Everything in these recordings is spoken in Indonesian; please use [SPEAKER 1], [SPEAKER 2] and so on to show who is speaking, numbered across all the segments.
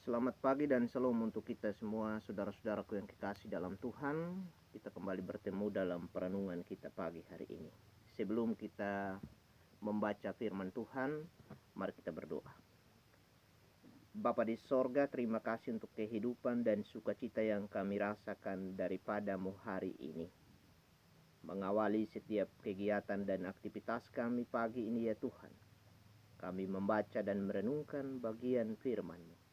[SPEAKER 1] Selamat pagi dan shalom untuk kita semua, saudara-saudaraku yang kekasih dalam Tuhan. Kita kembali bertemu dalam perenungan kita pagi hari ini. Sebelum kita membaca firman Tuhan, mari kita berdoa. Bapa di sorga, terima kasih untuk kehidupan dan sukacita yang kami rasakan daripadamu hari ini. Mengawali setiap kegiatan dan aktivitas kami pagi ini ya Tuhan. Kami membaca dan merenungkan bagian firman-Mu.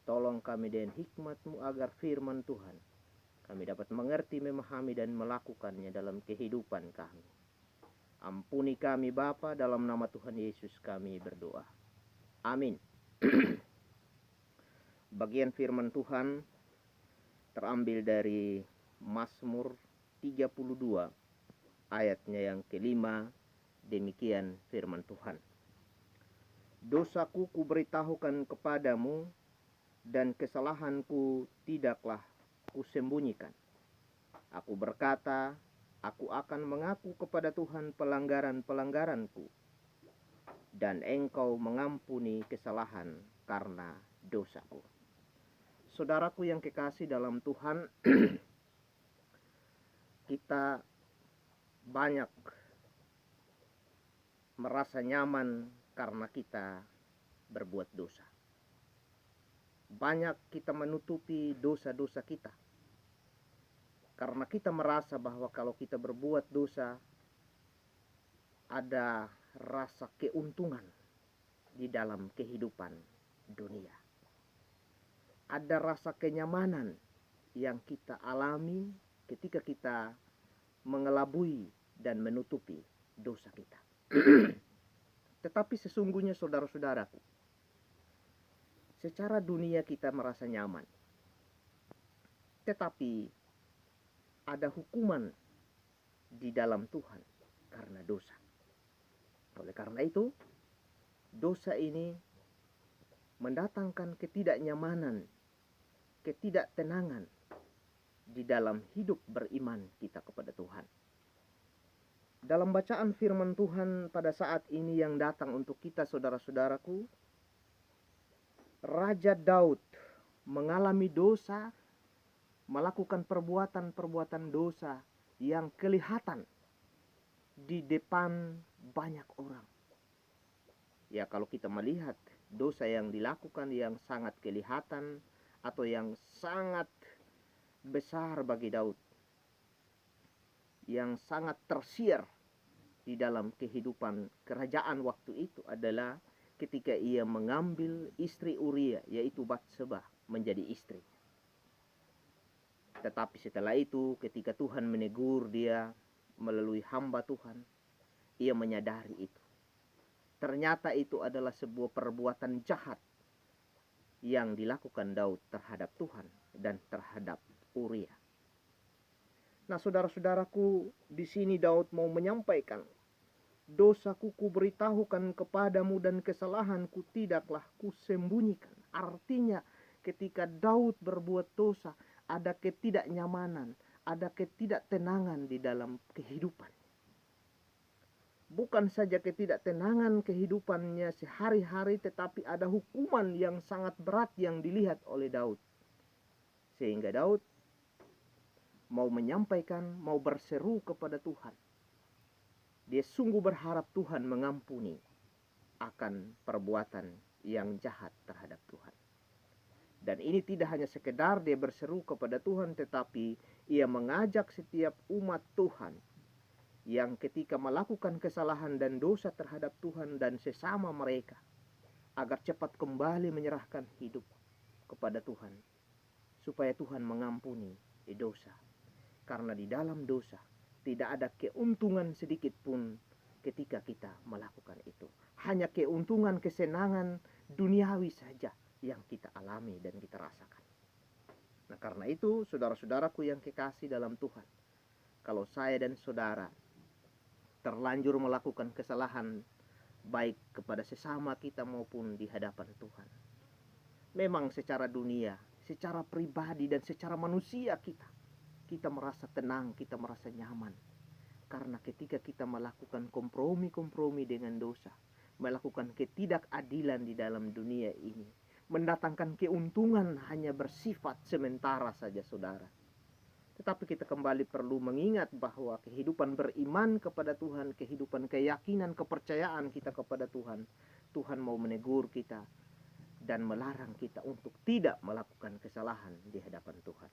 [SPEAKER 1] Tolong kami dengan hikmat-Mu agar firman Tuhan kami dapat mengerti, memahami, dan melakukannya dalam kehidupan kami. Ampuni kami Bapa, dalam nama Tuhan Yesus kami berdoa. Amin. Bagian firman Tuhan terambil dari Mazmur 32 ayatnya yang kelima. Demikian firman Tuhan. Dosaku kuberitahukan kepadamu, dan kesalahanku tidaklah kusembunyikan. Aku berkata, aku akan mengaku kepada Tuhan pelanggaran-pelanggaranku, dan Engkau mengampuni kesalahan karena dosaku. Saudaraku yang kekasih dalam Tuhan, kita banyak merasa nyaman karena kita berbuat dosa. Banyak kita menutupi dosa-dosa kita karena kita merasa bahwa kalau kita berbuat dosa ada rasa keuntungan di dalam kehidupan dunia. Ada rasa kenyamanan yang kita alami ketika kita mengelabui dan menutupi dosa kita. Tetapi sesungguhnya saudara-saudaraku, secara dunia kita merasa nyaman, tetapi ada hukuman di dalam Tuhan karena dosa. Oleh karena itu, dosa ini mendatangkan ketidaknyamanan, ketidaktenangan di dalam hidup beriman kita kepada Tuhan. Dalam bacaan firman Tuhan pada saat ini yang datang untuk kita saudara-saudaraku, Raja Daud mengalami dosa, melakukan perbuatan-perbuatan dosa yang kelihatan di depan banyak orang. Ya, kalau kita melihat dosa yang dilakukan yang sangat kelihatan atau yang sangat besar bagi Daud, yang sangat tersiar di dalam kehidupan kerajaan waktu itu adalah ketika ia mengambil istri Uria, yaitu Batseba, menjadi istri. Tetapi setelah itu, ketika Tuhan menegur dia melalui hamba Tuhan, ia menyadari itu. Ternyata itu adalah sebuah perbuatan jahat yang dilakukan Daud terhadap Tuhan dan terhadap Uria. Nah, saudara-saudaraku, di sini Daud mau menyampaikan, dosaku kuberitahukan kepadamu dan kesalahanku tidaklah kusembunyikan. Artinya ketika Daud berbuat dosa, ada ketidaknyamanan, ada ketidaktenangan di dalam kehidupan. Bukan saja ketidaktenangan kehidupannya sehari-hari, tetapi ada hukuman yang sangat berat yang dilihat oleh Daud. Sehingga Daud mau menyampaikan, mau berseru kepada Tuhan. Dia sungguh berharap Tuhan mengampuni akan perbuatan yang jahat terhadap Tuhan. Dan ini tidak hanya sekedar dia berseru kepada Tuhan, tetapi ia mengajak setiap umat Tuhan yang ketika melakukan kesalahan dan dosa terhadap Tuhan dan sesama mereka, agar cepat kembali menyerahkan hidup kepada Tuhan, supaya Tuhan mengampuni dosa. Karena di dalam dosa tidak ada keuntungan sedikit pun ketika kita melakukan itu. Hanya keuntungan, kesenangan duniawi saja yang kita alami dan kita rasakan. Nah, karena itu saudara-saudaraku yang kekasih dalam Tuhan, kalau saya dan saudara terlanjur melakukan kesalahan baik kepada sesama kita maupun di hadapan Tuhan, memang secara dunia, secara pribadi dan secara manusia kita merasa tenang, kita merasa nyaman. Karena ketika kita melakukan kompromi-kompromi dengan dosa, melakukan ketidakadilan di dalam dunia ini, mendatangkan keuntungan hanya bersifat sementara saja, saudara. Tetapi kita kembali perlu mengingat bahwa kehidupan beriman kepada Tuhan, kehidupan keyakinan, kepercayaan kita kepada Tuhan, Tuhan mau menegur kita dan melarang kita untuk tidak melakukan kesalahan di hadapan Tuhan.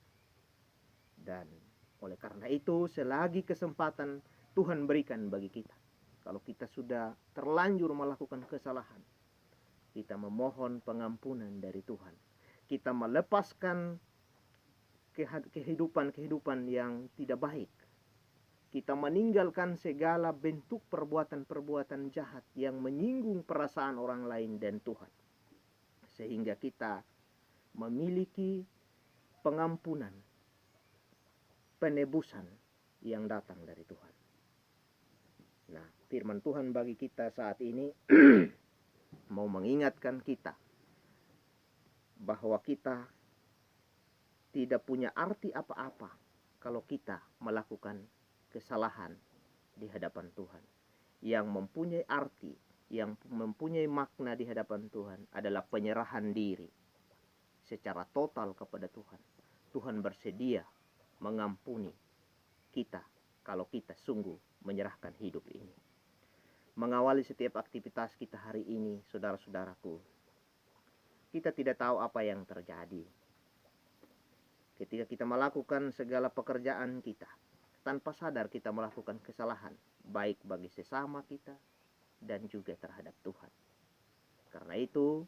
[SPEAKER 1] Dan oleh karena itu, selagi kesempatan Tuhan berikan bagi kita, kalau kita sudah terlanjur melakukan kesalahan, kita memohon pengampunan dari Tuhan. Kita melepaskan kehidupan yang tidak baik. Kita meninggalkan segala bentuk perbuatan-perbuatan jahat yang menyinggung perasaan orang lain dan Tuhan. Sehingga kita memiliki pengampunan, penebusan yang datang dari Tuhan. Nah, firman Tuhan bagi kita saat ini mau mengingatkan kita bahwa kita tidak punya arti apa-apa kalau kita melakukan kesalahan di hadapan Tuhan. Yang mempunyai arti, yang mempunyai makna di hadapan Tuhan adalah penyerahan diri secara total kepada Tuhan. Tuhan bersedia mengampuni kita kalau kita sungguh menyerahkan hidup ini. Mengawali setiap aktivitas kita hari ini, saudara-saudaraku, kita tidak tahu apa yang terjadi ketika kita melakukan segala pekerjaan kita. Tanpa sadar kita melakukan kesalahan, baik bagi sesama kita dan juga terhadap Tuhan. Karena itu,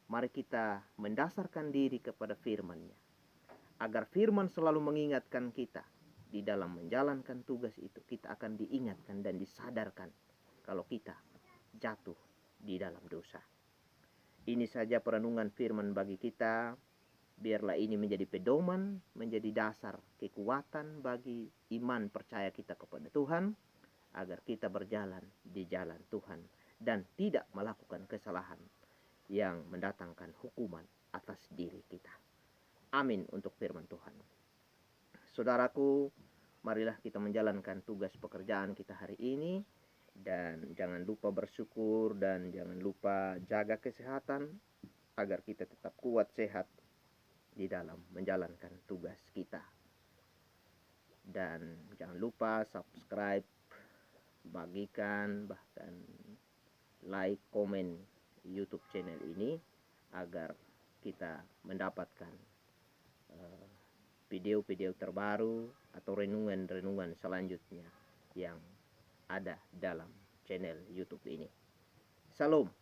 [SPEAKER 1] mari kita mendasarkan diri kepada firman-Nya, agar firman selalu mengingatkan kita di dalam menjalankan tugas itu. Kita akan diingatkan dan disadarkan kalau kita jatuh di dalam dosa. Ini saja perenungan firman bagi kita. Biarlah ini menjadi pedoman, menjadi dasar kekuatan bagi iman percaya kita kepada Tuhan, agar kita berjalan di jalan Tuhan dan tidak melakukan kesalahan yang mendatangkan hukuman atas diri kita. Amin untuk firman Tuhan. Saudaraku, marilah kita menjalankan tugas pekerjaan kita hari ini, dan jangan lupa bersyukur dan jangan lupa jaga kesehatan agar kita tetap kuat sehat di dalam menjalankan tugas kita. Dan jangan lupa subscribe, bagikan, bahkan like, komen YouTube channel ini agar kita mendapatkan video-video terbaru atau renungan-renungan selanjutnya yang ada dalam channel YouTube ini. Salam.